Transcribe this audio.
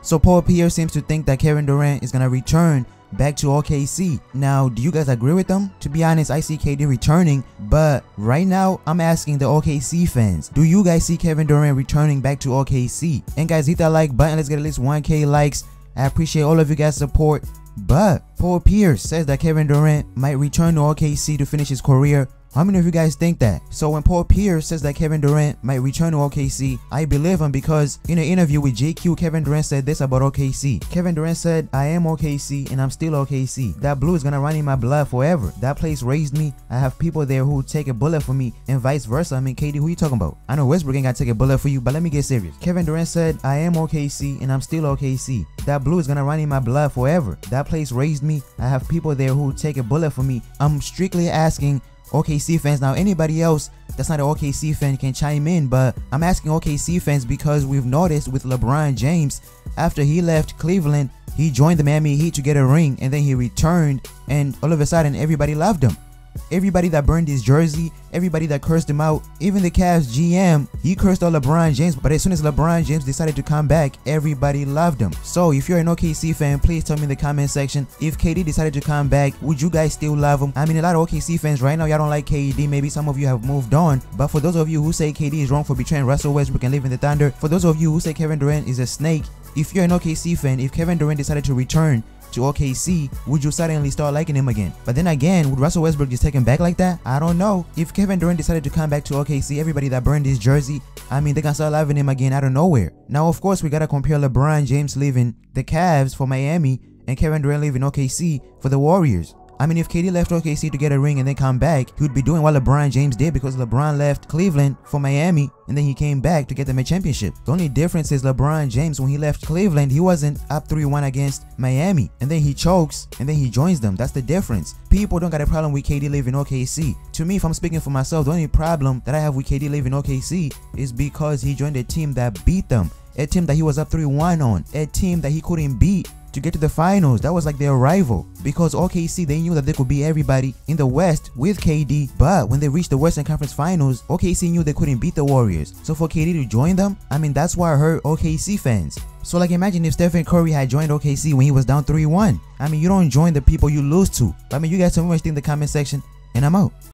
So Paul Pierce seems to think that Kevin Durant is gonna return back to OKC. Now, do you guys agree with them? To be honest, I see KD returning, but right now I'm asking the OKC fans, do you guys see Kevin Durant returning back to OKC? And guys, hit that like button. Let's get at least 1K likes. I appreciate all of you guys' support. But Paul Pierce says that Kevin Durant might return to OKC to finish his career. How many of you guys think that? So when Paul Pierce says that Kevin Durant might return to OKC, I believe him because in an interview with JQ, Kevin Durant said this about OKC. Kevin Durant said, I am OKC and I'm still OKC. That blue is gonna run in my blood forever. That place raised me. I have people there who take a bullet for me and vice versa. I mean, KD, who you talking about? I know Westbrook ain't gotta take a bullet for you, but let me get serious. Kevin Durant said, I am OKC and I'm still OKC. That blue is gonna run in my blood forever. That place raised me. I have people there who take a bullet for me. I'm strictly asking OKC fans. Now anybody else that's not an OKC fan can chime in, but I'm asking OKC fans because we've noticed with LeBron James, after he left Cleveland, he joined the Miami Heat to get a ring, and then he returned, and all of a sudden everybody loved him. Everybody that burned his jersey, everybody that cursed him out, even the Cavs GM, he cursed out LeBron James, but as soon as LeBron James decided to come back, everybody loved him. So if you're an OKC fan, please tell me in the comment section, if KD decided to come back, would you guys still love him? I mean, a lot of OKC fans right now, y'all don't like KD, maybe some of you have moved on, but for those of you who say KD is wrong for betraying Russell Westbrook and leaving the Thunder, for those of you who say Kevin Durant is a snake, if you're an OKC fan, if Kevin Durant decided to return to OKC, would you suddenly start liking him again? But then again, would Russell Westbrook just take him back like that? I don't know. If Kevin Durant decided to come back to OKC, everybody that burned his jersey, I mean, they can start loving him again out of nowhere. Now, of course, we gotta compare LeBron James leaving the Cavs for Miami and Kevin Durant leaving OKC for the Warriors. I mean, if KD left OKC to get a ring and then come back, he would be doing what LeBron James did, because LeBron left Cleveland for Miami and then he came back to get them a championship. The only difference is LeBron James, when he left Cleveland, he wasn't up 3-1 against Miami, and then he chokes and then he joins them. That's the difference. People don't got a problem with KD leaving OKC. To me, if I'm speaking for myself, the only problem that I have with KD leaving OKC is because he joined a team that beat them, a team that he was up 3-1 on, a team that he couldn't beat to get to the finals. That was like their rival, because OKC, they knew that they could beat everybody in the West with KD, but when they reached the Western Conference Finals, OKC knew they couldn't beat the Warriors. So for KD to join them, I mean, that's why I hurt OKC fans. So like, imagine if Stephen Curry had joined OKC when he was down 3-1. I mean, you don't join the people you lose to. I mean, you guys tell me what you think in the comment section, and I'm out.